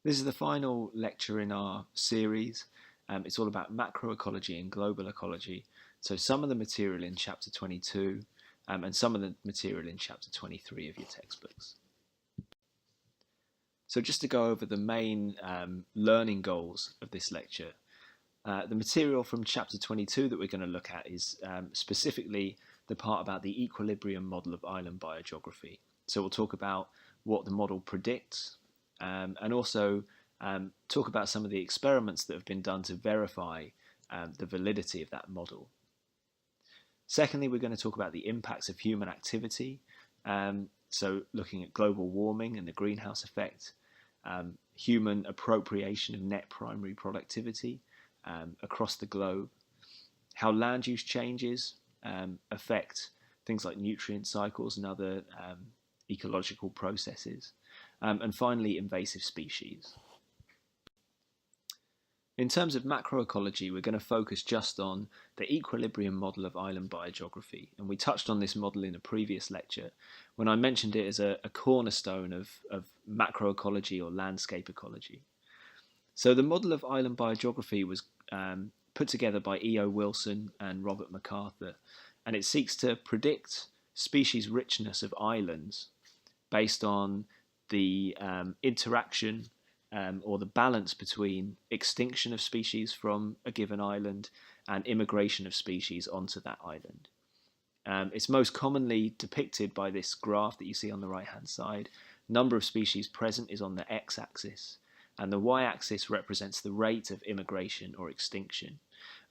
This is the final lecture in our series. It's all about macroecology and global ecology. So some of the material in chapter 22 and some of the material in chapter 23 of your textbooks. So just to go over the main learning goals of this lecture, the material from chapter 22 that we're going to look at is specifically the part about the equilibrium model of island biogeography. So we'll talk about what the model predicts, and also talk about some of the experiments that have been done to verify the validity of that model. Secondly, we're going to talk about the impacts of human activity, so looking at global warming and the greenhouse effect, human appropriation of net primary productivity across the globe, how land use changes affect things like nutrient cycles and other ecological processes, and finally invasive species. In terms of macroecology, we're going to focus just on the equilibrium model of island biogeography, and we touched on this model in a previous lecture when I mentioned it as a cornerstone of macroecology or landscape ecology. So the model of island biogeography was put together by E.O. Wilson and Robert MacArthur, and it seeks to predict species richness of islands based on the interaction or the balance between extinction of species from a given island and immigration of species onto that island. It's most commonly depicted by this graph that you see on the right hand side. Number of species present is on the x-axis, and the y-axis represents the rate of immigration or extinction.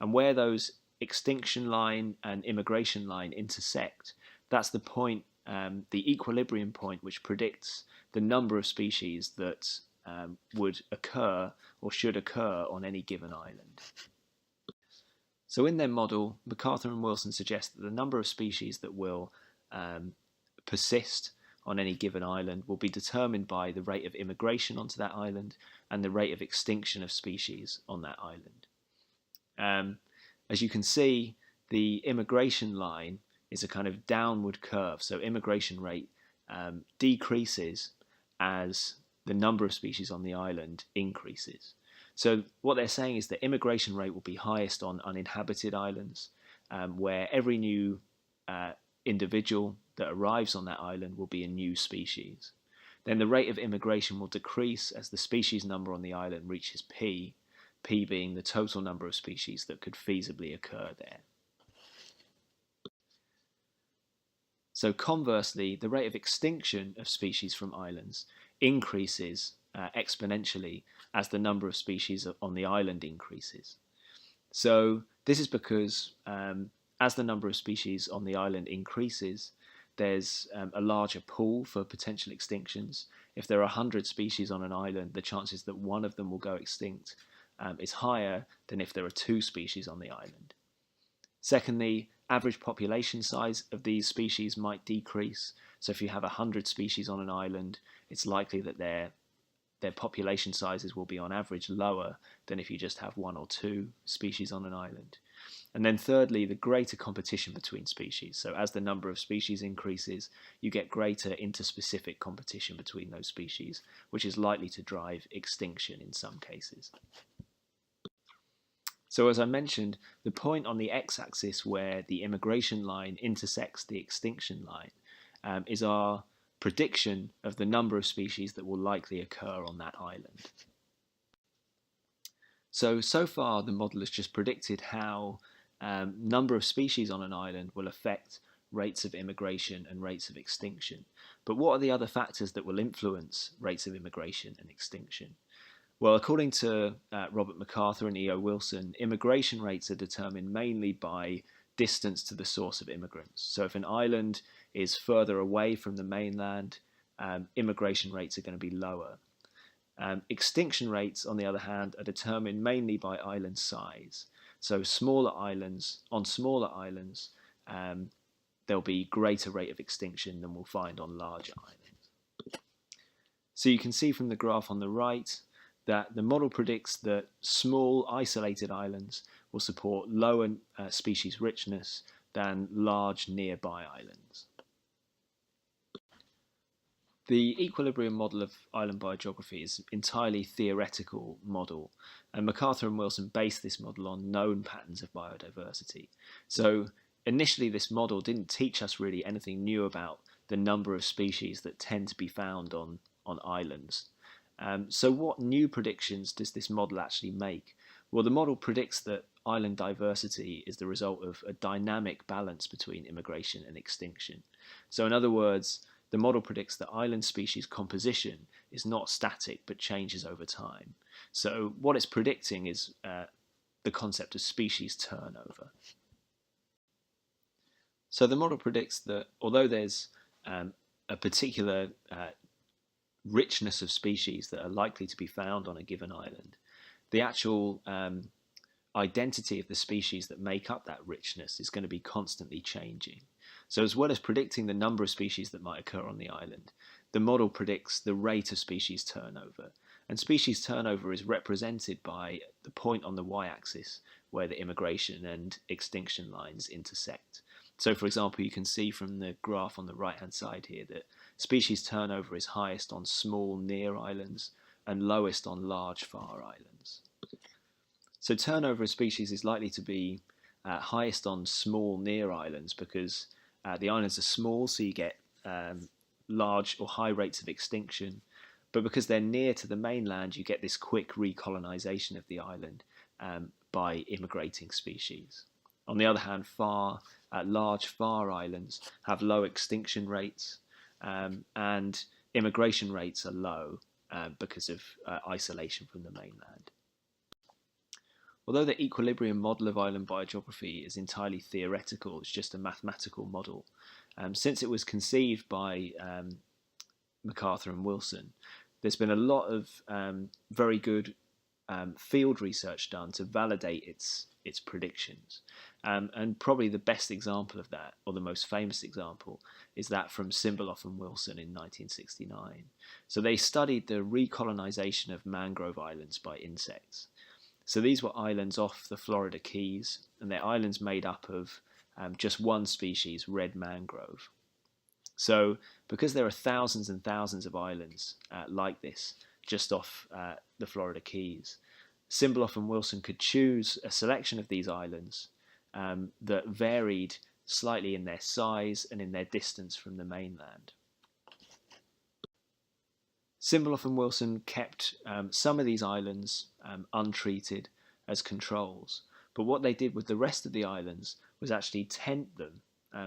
And where those extinction line and immigration line intersect, that's the point, the equilibrium point, which predicts the number of species that would occur or should occur on any given island. So in their model, MacArthur and Wilson suggest that the number of species that will persist on any given island will be determined by the rate of immigration onto that island and the rate of extinction of species on that island. As you can see, the immigration line is a kind of downward curve, so immigration rate decreases as the number of species on the island increases. So what they're saying is that immigration rate will be highest on uninhabited islands, where every new individual that arrives on that island will be a new species. Then the rate of immigration will decrease as the species number on the island reaches P, P being the total number of species that could feasibly occur there. So conversely, the rate of extinction of species from islands increases exponentially as the number of species on the island increases. So this is because as the number of species on the island increases, there's a larger pool for potential extinctions. If there are 100 species on an island, the chances that one of them will go extinct is higher than if there are 2 species on the island. Secondly, average population size of these species might decrease. So if you have 100 species on an island, it's likely that their population sizes will be on average lower than if you just have 1 or 2 species on an island. And then thirdly, the greater competition between species. So as the number of species increases, you get greater interspecific competition between those species, which is likely to drive extinction in some cases. So as I mentioned, the point on the x-axis where the immigration line intersects the extinction line is our prediction of the number of species that will likely occur on that island. So far the model has just predicted how number of species on an island will affect rates of immigration and rates of extinction. But what are the other factors that will influence rates of immigration and extinction? Well, according to Robert MacArthur and E.O. Wilson, immigration rates are determined mainly by distance to the source of immigrants. So if an island is further away from the mainland, immigration rates are going to be lower. Extinction rates, on the other hand, are determined mainly by island size. So smaller islands, there'll be greater rate of extinction than we'll find on larger islands. So you can see from the graph on the right that the model predicts that small isolated islands will support lower species richness than large nearby islands. The equilibrium model of island biogeography is an entirely theoretical model, and MacArthur and Wilson based this model on known patterns of biodiversity. So initially, this model didn't teach us really anything new about the number of species that tend to be found on islands. So what new predictions does this model actually make? Well, the model predicts that island diversity is the result of a dynamic balance between immigration and extinction. So in other words, the model predicts that island species composition is not static but changes over time. So what it's predicting is the concept of species turnover. So the model predicts that although there's a particular richness of species that are likely to be found on a given island, the actual identity of the species that make up that richness is going to be constantly changing. So as well as predicting the number of species that might occur on the island, the model predicts the rate of species turnover. And species turnover is represented by the point on the y-axis where the immigration and extinction lines intersect. So for example, you can see from the graph on the right-hand side here that species turnover is highest on small near islands and lowest on large far islands. So turnover of species is likely to be highest on small near islands because the islands are small, so you get large or high rates of extinction. But because they're near to the mainland, you get this quick recolonization of the island by immigrating species. On the other hand, large far islands have low extinction rates and immigration rates are low because of isolation from the mainland. Although the equilibrium model of island biogeography is entirely theoretical, it's just a mathematical model. Since it was conceived by MacArthur and Wilson, there's been a lot of very good field research done to validate its predictions. And probably the best example of that, or the most famous example, is that from Simberloff and Wilson in 1969. So they studied the recolonization of mangrove islands by insects. So these were islands off the Florida Keys, and they're islands made up of just one species, red mangrove. So because there are thousands and thousands of islands like this just off the Florida Keys, Simberloff and Wilson could choose a selection of these islands that varied slightly in their size and in their distance from the mainland. Simberloff and Wilson kept some of these islands untreated as controls, but what they did with the rest of the islands was actually tent them.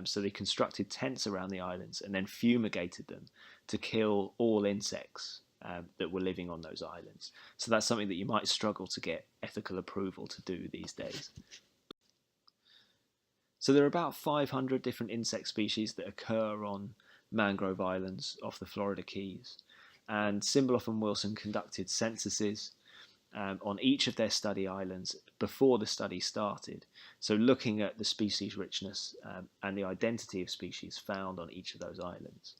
So they constructed tents around the islands and then fumigated them to kill all insects that were living on those islands. So that's something that you might struggle to get ethical approval to do these days. So there are about 500 different insect species that occur on mangrove islands off the Florida Keys. And Simberloff and Wilson conducted censuses on each of their study islands before the study started. So looking at the species richness and the identity of species found on each of those islands.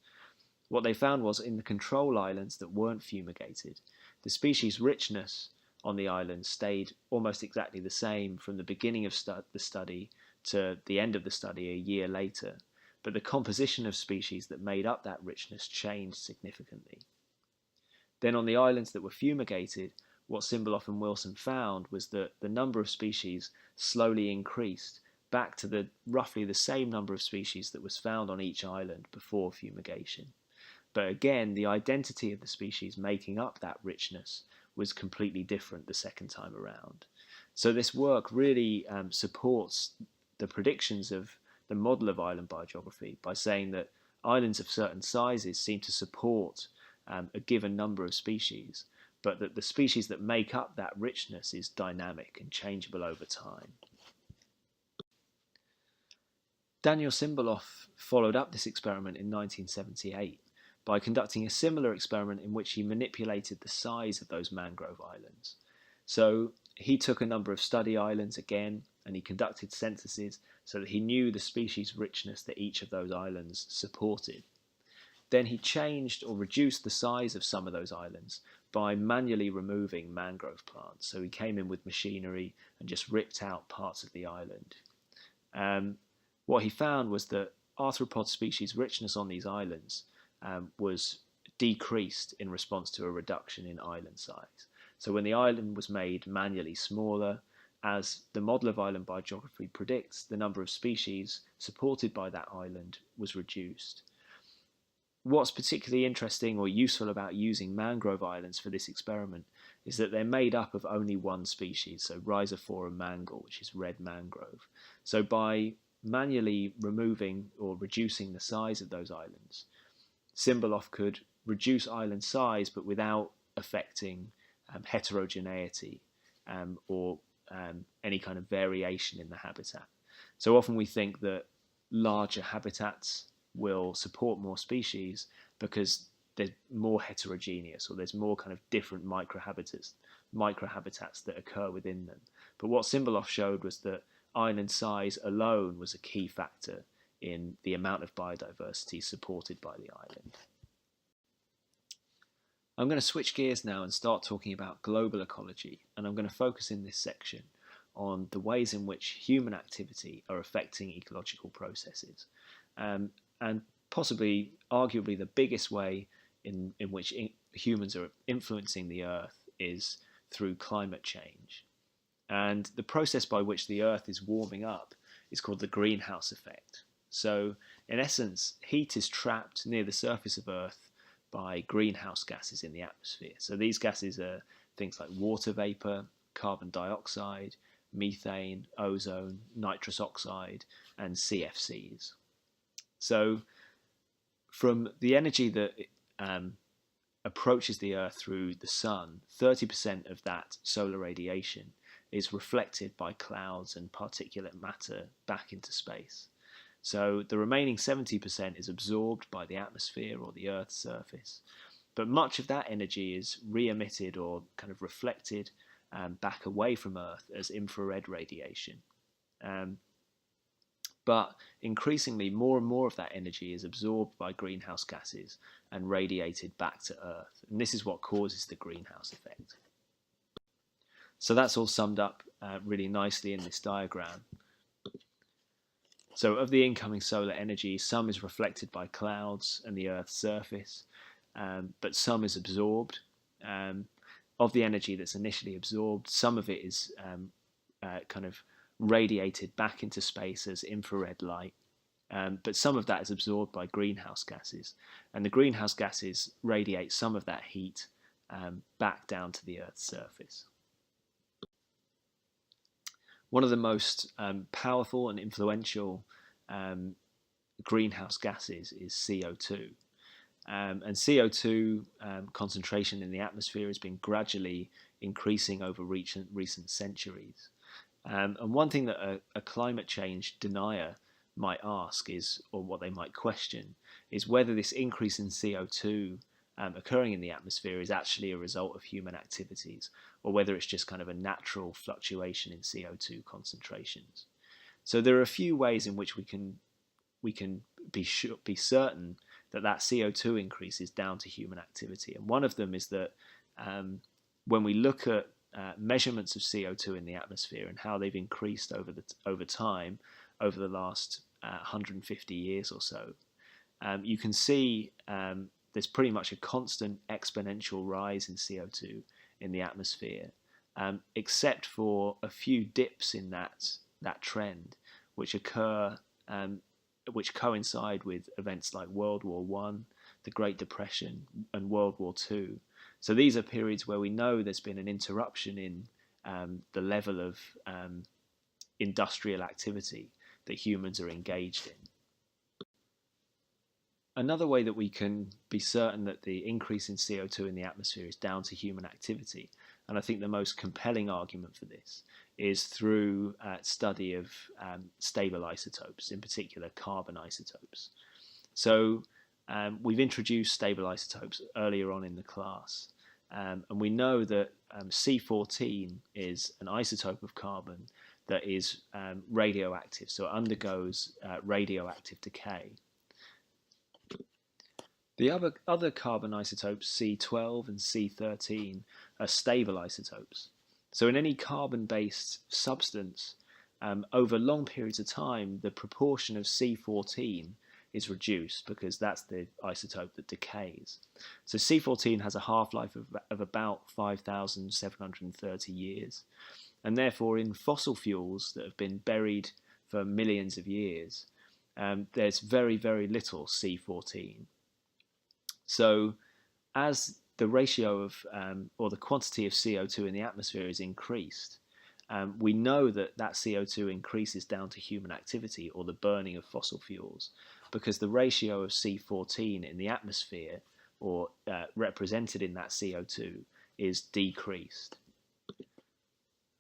What they found was in the control islands that weren't fumigated, the species richness on the islands stayed almost exactly the same from the beginning of the study to the end of the study a year later. But the composition of species that made up that richness changed significantly. Then on the islands that were fumigated, what Simberloff and Wilson found was that the number of species slowly increased back to roughly the same number of species that was found on each island before fumigation. But again, the identity of the species making up that richness was completely different the second time around. So this work really supports the predictions of the model of island biogeography by saying that islands of certain sizes seem to support a given number of species, but that the species that make up that richness is dynamic and changeable over time. Daniel Simberloff followed up this experiment in 1978 by conducting a similar experiment in which he manipulated the size of those mangrove islands. So he took a number of study islands again, and he conducted censuses so that he knew the species richness that each of those islands supported. Then he changed or reduced the size of some of those islands by manually removing mangrove plants. So he came in with machinery and just ripped out parts of the island. What he found was that arthropod species richness on these islands was decreased in response to a reduction in island size. So when the island was made manually smaller, as the model of island biogeography predicts, the number of species supported by that island was reduced. What's particularly interesting or useful about using mangrove islands for this experiment is that they're made up of only one species, so Rhizophora mangle, which is red mangrove. So by manually removing or reducing the size of those islands, Simberloff could reduce island size but without affecting heterogeneity or any kind of variation in the habitat. So often we think that larger habitats will support more species because there's more heterogeneous, or there's more kind of different microhabitats that occur within them. But what Simberloff showed was that island size alone was a key factor in the amount of biodiversity supported by the island. I'm going to switch gears now and start talking about global ecology, and I'm going to focus in this section on the ways in which human activity are affecting ecological processes. And possibly, arguably, the biggest way in which humans are influencing the Earth is through climate change. And the process by which the Earth is warming up is called the greenhouse effect. So, in essence, heat is trapped near the surface of Earth by greenhouse gases in the atmosphere. So these gases are things like water vapor, carbon dioxide, methane, ozone, nitrous oxide, and CFCs. So from the energy that approaches the Earth through the sun, 30% of that solar radiation is reflected by clouds and particulate matter back into space. So the remaining 70% is absorbed by the atmosphere or the Earth's surface. But much of that energy is re-emitted or kind of reflected back away from Earth as infrared radiation. But increasingly, more and more of that energy is absorbed by greenhouse gases and radiated back to Earth. And this is what causes the greenhouse effect. So that's all summed up really nicely in this diagram. So of the incoming solar energy, some is reflected by clouds and the Earth's surface, but some is absorbed. Of the energy that's initially absorbed, some of it is kind of radiated back into space as infrared light, but some of that is absorbed by greenhouse gases, and the greenhouse gases radiate some of that heat back down to the Earth's surface. One of the most powerful and influential greenhouse gases is CO2. And CO2 concentration in the atmosphere has been gradually increasing over recent centuries. And one thing that a climate change denier might ask is, or what they might question, is whether this increase in CO2 occurring in the atmosphere is actually a result of human activities, or whether it's just kind of a natural fluctuation in CO2 concentrations. So there are a few ways in which we can be certain that CO2 increase is down to human activity. And one of them is that when we look at measurements of CO2 in the atmosphere and how they've increased over time, over the last 150 years or so, you can see there's pretty much a constant exponential rise in CO2 in the atmosphere, except for a few dips in that trend, which occur, which coincide with events like World War I, the Great Depression, and World War II. So these are periods where we know there's been an interruption in the level of industrial activity that humans are engaged in. Another way that we can be certain that the increase in CO2 in the atmosphere is down to human activity, and I think the most compelling argument for this is through study of stable isotopes, in particular carbon isotopes. So we've introduced stable isotopes earlier on in the class, and we know that C14 is an isotope of carbon that is radioactive, so it undergoes radioactive decay. The other carbon isotopes, C12 and C13, are stable isotopes. So in any carbon-based substance, over long periods of time, the proportion of C14 is reduced because that's the isotope that decays. So C14 has a half-life of about 5,730 years. And therefore, in fossil fuels that have been buried for millions of years, there's very, very little C14. So as the ratio of, or the quantity of CO2 in the atmosphere is increased, we know that that CO2 increases down to human activity or the burning of fossil fuels, because the ratio of C14 in the atmosphere, or represented in that CO2, is decreased.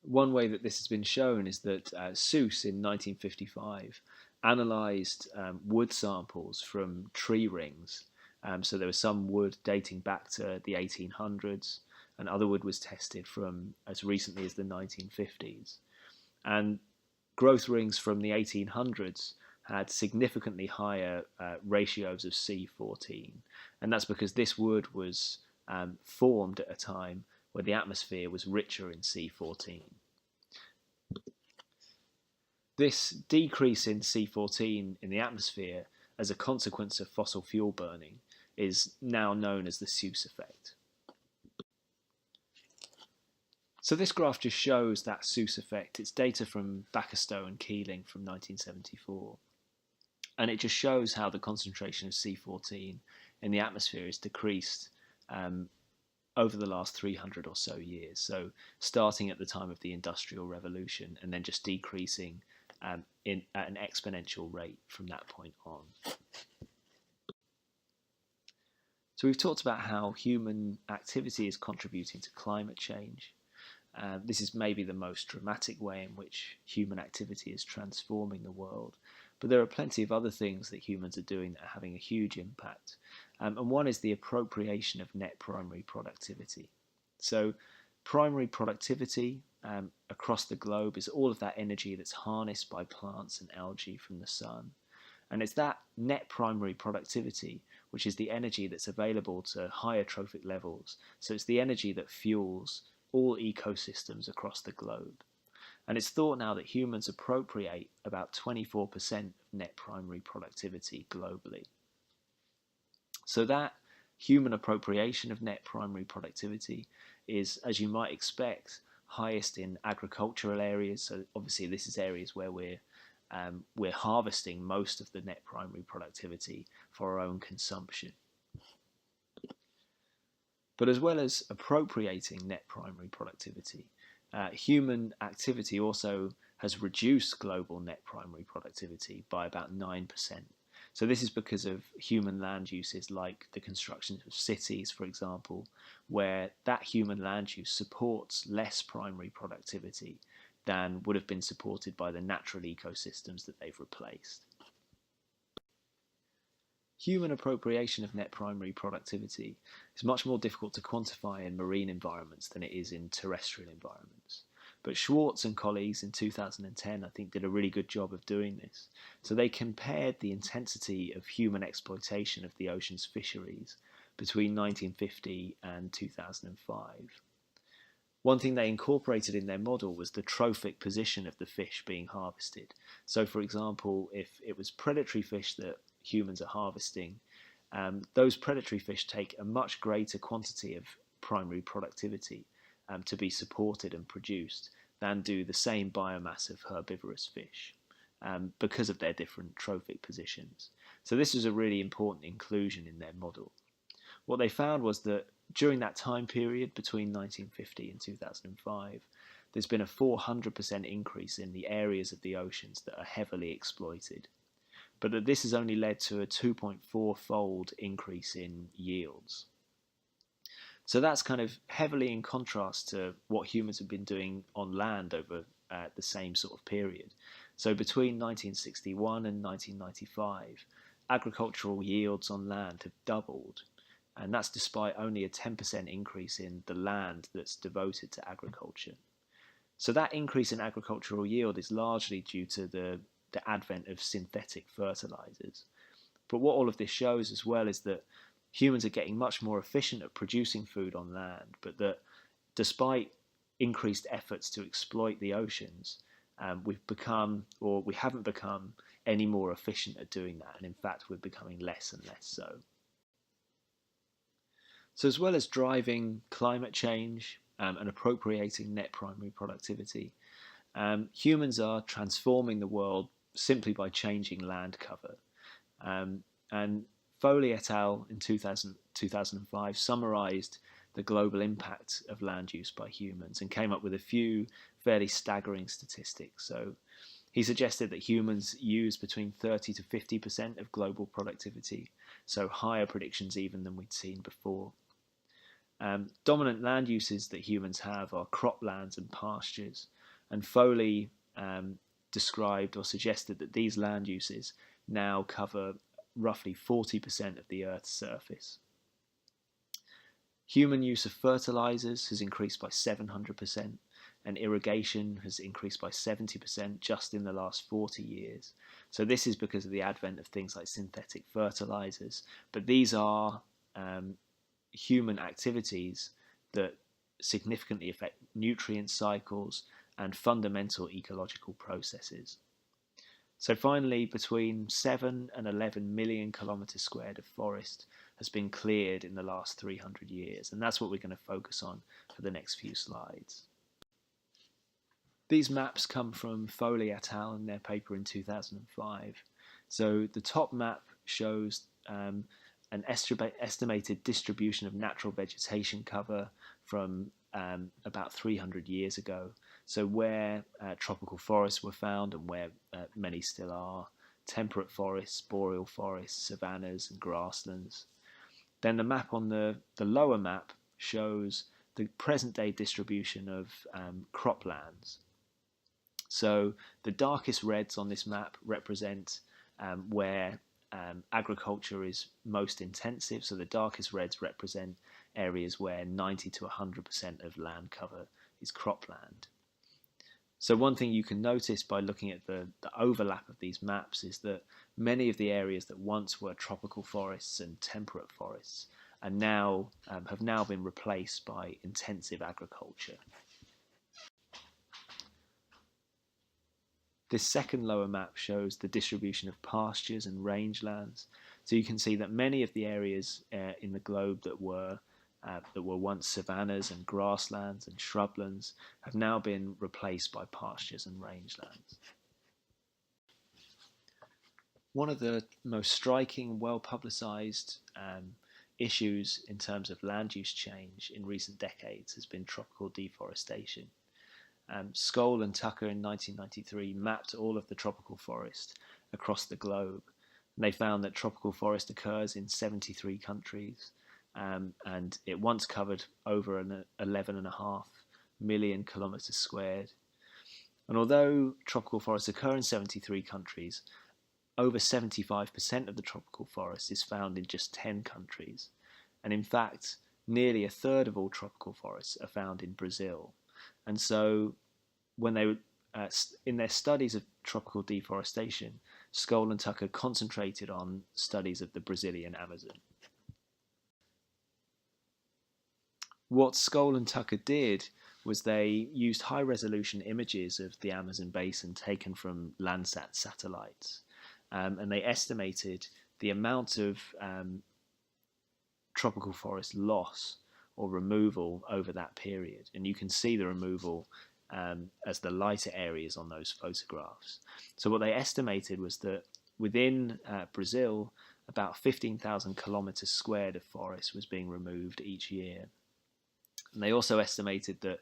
One way that this has been shown is that Seuss in 1955 analysed wood samples from tree rings. So there was some wood dating back to the 1800s, and other wood was tested from as recently as the 1950s. And growth rings from the 1800s had significantly higher ratios of C14, and that's because this wood was formed at a time where the atmosphere was richer in C14. This decrease in C14 in the atmosphere as a consequence of fossil fuel burning is now known as the Seuss effect. So this graph just shows that Seuss effect. It's data from Bacastow and Keeling from 1974. And it just shows how the concentration of C14 in the atmosphere is decreased over the last 300 or so years. So starting at the time of the Industrial Revolution and then just decreasing at an exponential rate from that point on. So we've talked about how human activity is contributing to climate change. This is maybe the most dramatic way in which human activity is transforming the world. But there are plenty of other things that humans are doing that are having a huge impact. And one is the appropriation of net primary productivity. So primary productivity across the globe is all of that energy that's harnessed by plants and algae from the sun. And it's that net primary productivity which is the energy that's available to higher trophic levels. So it's the energy that fuels all ecosystems across the globe. And it's thought now that humans appropriate about 24% of net primary productivity globally. So that human appropriation of net primary productivity is, as you might expect, highest in agricultural areas. So obviously this is areas where we're harvesting most of the net primary productivity for our own consumption. But as well as appropriating net primary productivity, human activity also has reduced global net primary productivity by about 9%. So this is because of human land uses like the construction of cities, for example, where that human land use supports less primary productivity than would have been supported by the natural ecosystems that they've replaced. Human appropriation of net primary productivity is much more difficult to quantify in marine environments than it is in terrestrial environments. But Schwartz and colleagues in 2010, I think, did a really good job of doing this. So they compared the intensity of human exploitation of the ocean's fisheries between 1950 and 2005. One thing they incorporated in their model was the trophic position of the fish being harvested. So, for example, if it was predatory fish that humans are harvesting, those predatory fish take a much greater quantity of primary productivity to be supported and produced than do the same biomass of herbivorous fish because of their different trophic positions. So this was a really important inclusion in their model. What they found was that during that time period between 1950 and 2005, there's been a 400% increase in the areas of the oceans that are heavily exploited. But that this has only led to a 2.4-fold increase in yields. So that's kind of heavily in contrast to what humans have been doing on land over the same sort of period. So between 1961 and 1995, agricultural yields on land have doubled. And that's despite only a 10% increase in the land that's devoted to agriculture. So that increase in agricultural yield is largely due to the advent of synthetic fertilizers. But what all of this shows as well is that humans are getting much more efficient at producing food on land, but that despite increased efforts to exploit the oceans, we haven't become any more efficient at doing that, and in fact we're becoming less and less so. So as well as driving climate change and appropriating net primary productivity, humans are transforming the world simply by changing land cover. And Foley et al. In 2005 summarized the global impact of land use by humans and came up with a few fairly staggering statistics. So he suggested that humans use between 30 to 50% of global productivity, so higher predictions even than we'd seen before. Dominant land uses that humans have are croplands and pastures, and Foley described or suggested that these land uses now cover roughly 40% of the Earth's surface. Human use of fertilizers has increased by 700%, and irrigation has increased by 70% just in the last 40 years. So this is because of the advent of things like synthetic fertilizers, but these are human activities that significantly affect nutrient cycles and fundamental ecological processes. So finally, between 7 and 11 million kilometres squared of forest has been cleared in the last 300 years, and that's what we're going to focus on for the next few slides. These maps come from Foley et al. In their paper in 2005. So the top map shows an estimated distribution of natural vegetation cover from about 300 years ago. So where tropical forests were found and where many still are, temperate forests, boreal forests, savannas and grasslands. Then the map on the lower map shows the present day distribution of croplands. So the darkest reds on this map represent where agriculture is most intensive. So the darkest reds represent areas where 90 to 100% of land cover is cropland. So one thing you can notice by looking at the overlap of these maps is that many of the areas that once were tropical forests and temperate forests are now have now been replaced by intensive agriculture. This second lower map shows the distribution of pastures and rangelands. So you can see that many of the areas in the globe that were once savannas and grasslands and shrublands have now been replaced by pastures and rangelands. One of the most striking, well-publicized issues in terms of land use change in recent decades has been tropical deforestation. Skoll and Tucker in 1993 mapped all of the tropical forest across the globe. And they found that tropical forest occurs in 73 countries, and it once covered over 11.5 million kilometres squared. And although tropical forests occur in 73 countries, over 75% of the tropical forest is found in just 10 countries. And in fact, nearly a third of all tropical forests are found in Brazil. And so when they in their studies of tropical deforestation, Skoll and Tucker concentrated on studies of the Brazilian Amazon. What Skoll and Tucker did was they used high-resolution images of the Amazon basin taken from Landsat satellites, and they estimated the amount of tropical forest loss or removal over that period. And you can see the removal as the lighter areas on those photographs. So what they estimated was that within Brazil, about 15,000 kilometres squared of forest was being removed each year. And they also estimated that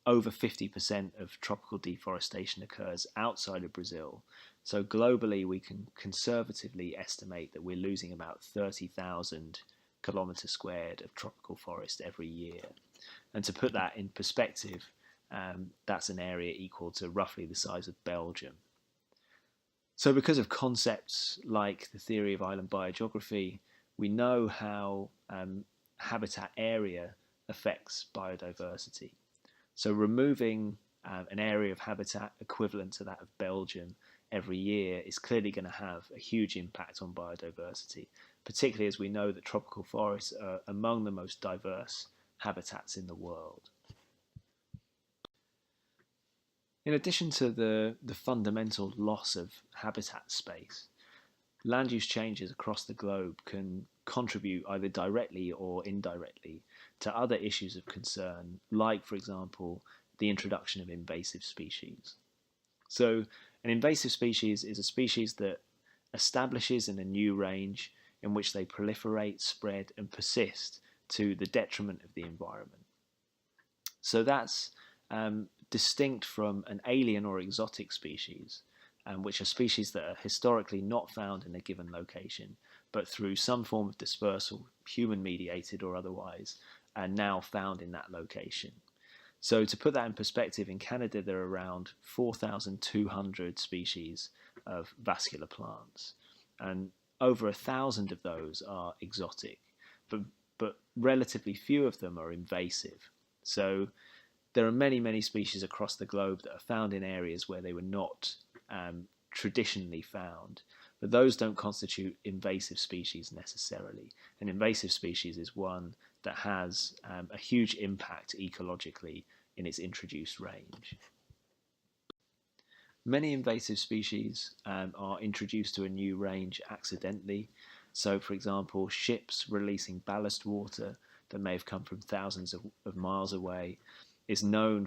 over 50% of tropical deforestation occurs outside of Brazil. So globally, we can conservatively estimate that we're losing about 30,000 kilometres squared of tropical forest every year. And to put that in perspective, that's an area equal to roughly the size of Belgium. So because of concepts like the theory of island biogeography, we know how habitat area affects biodiversity. So removing an area of habitat equivalent to that of Belgium every year is clearly going to have a huge impact on biodiversity, particularly as we know that tropical forests are among the most diverse habitats in the world. In addition to the fundamental loss of habitat space, land use changes across the globe can contribute either directly or indirectly to other issues of concern, like, for example, the introduction of invasive species. So, an invasive species is a species that establishes in a new range in which they proliferate, spread, and persist to the detriment of the environment. So that's distinct from an alien or exotic species, which are species that are historically not found in a given location, but through some form of dispersal, human mediated or otherwise, are now found in that location. So to put that in perspective, in Canada there are around 4,200 species of vascular plants, and over 1,000 of those are exotic, but relatively few of them are invasive. So there are many species across the globe that are found in areas where they were not traditionally found, but those don't constitute invasive species necessarily. An invasive species is one that has a huge impact ecologically in its introduced range. Many invasive species are introduced to a new range accidentally. So, for example, ships releasing ballast water that may have come from thousands of miles away is known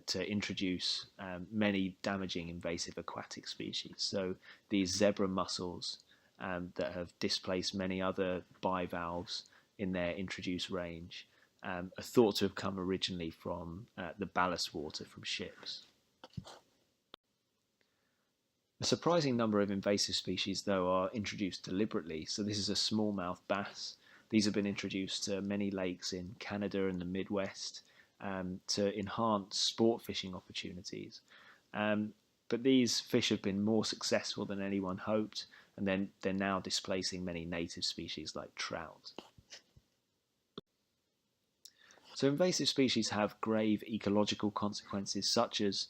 to introduce many damaging invasive aquatic species. So these zebra mussels that have displaced many other bivalves in their introduced range are thought to have come originally from the ballast water from ships. A surprising number of invasive species, though, are introduced deliberately. So this is a smallmouth bass. These have been introduced to many lakes in Canada and the Midwest to enhance sport fishing opportunities. But these fish have been more successful than anyone hoped, and then they're now displacing many native species like trout. So invasive species have grave ecological consequences, such as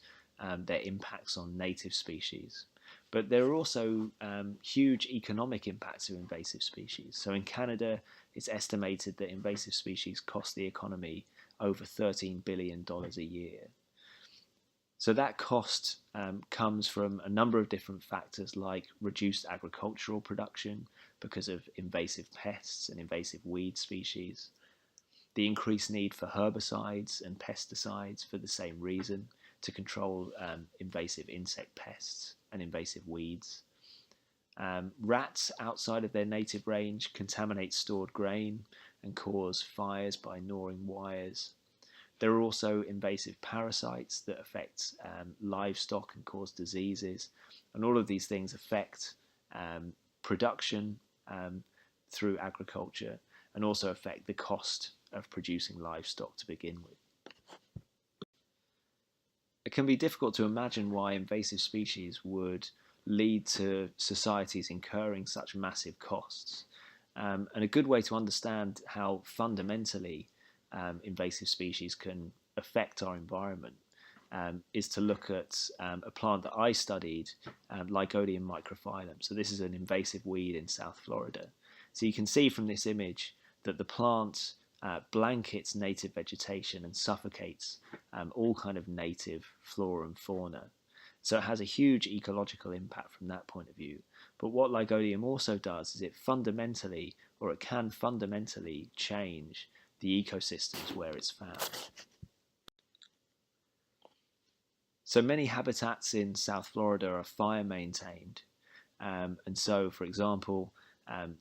their impacts on native species. But there are also huge economic impacts of invasive species. So in Canada, it's estimated that invasive species cost the economy over $13 billion a year. So that cost comes from a number of different factors, like reduced agricultural production because of invasive pests and invasive weed species, the increased need for herbicides and pesticides for the same reason, to control invasive insect pests and invasive weeds. Rats outside of their native range contaminate stored grain and cause fires by gnawing wires. There are also invasive parasites that affect livestock and cause diseases, and all of these things affect production through agriculture and also affect the cost of producing livestock to begin with. It can be difficult to imagine why invasive species would lead to societies incurring such massive costs. And a good way to understand how fundamentally invasive species can affect our environment is to look at a plant that I studied, Lygodium microphyllum. So this is an invasive weed in South Florida. So you can see from this image that the plant blankets native vegetation and suffocates all kind of native flora and fauna. So it has a huge ecological impact from that point of view. But what Lygodium also does is it can fundamentally change the ecosystems where it's found. So many habitats in South Florida are fire maintained. And so, for example,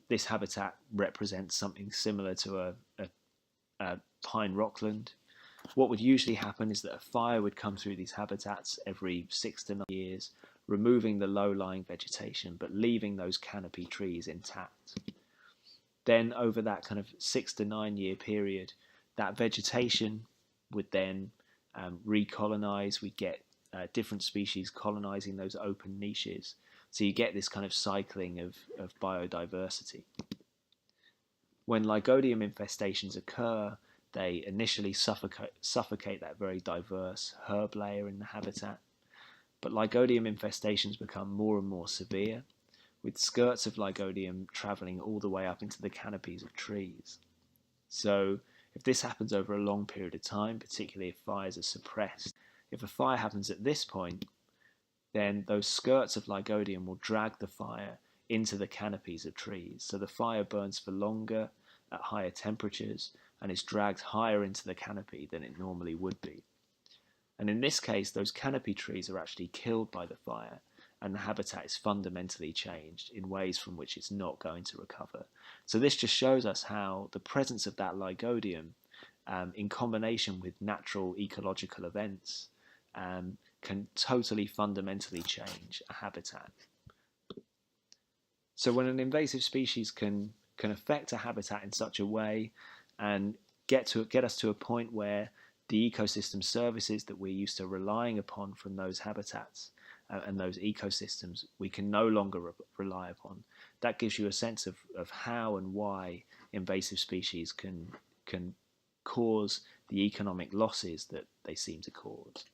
this habitat represents something similar to a pine rockland. What would usually happen is that a fire would come through these habitats every 6 to 9 years, removing the low-lying vegetation, but leaving those canopy trees intact. Then over that kind of 6 to 9 year period, that vegetation would then recolonize. We get different species colonizing those open niches. So you get this kind of cycling of biodiversity. When Lygodium infestations occur, they initially suffocate that very diverse herb layer in the habitat. But Lygodium infestations become more and more severe, with skirts of Lygodium travelling all the way up into the canopies of trees. So if this happens over a long period of time, particularly if fires are suppressed, if a fire happens at this point, then those skirts of Lygodium will drag the fire into the canopies of trees. So the fire burns for longer at higher temperatures and is dragged higher into the canopy than it normally would be. And in this case, those canopy trees are actually killed by the fire, and the habitat is fundamentally changed in ways from which it's not going to recover. So this just shows us how the presence of that Lygodium, in combination with natural ecological events, can totally fundamentally change a habitat. So when an invasive species can affect a habitat in such a way and get us to a point where the ecosystem services that we're used to relying upon from those habitats and those ecosystems we can no longer rely upon, that gives you a sense of how and why invasive species can cause the economic losses that they seem to cause.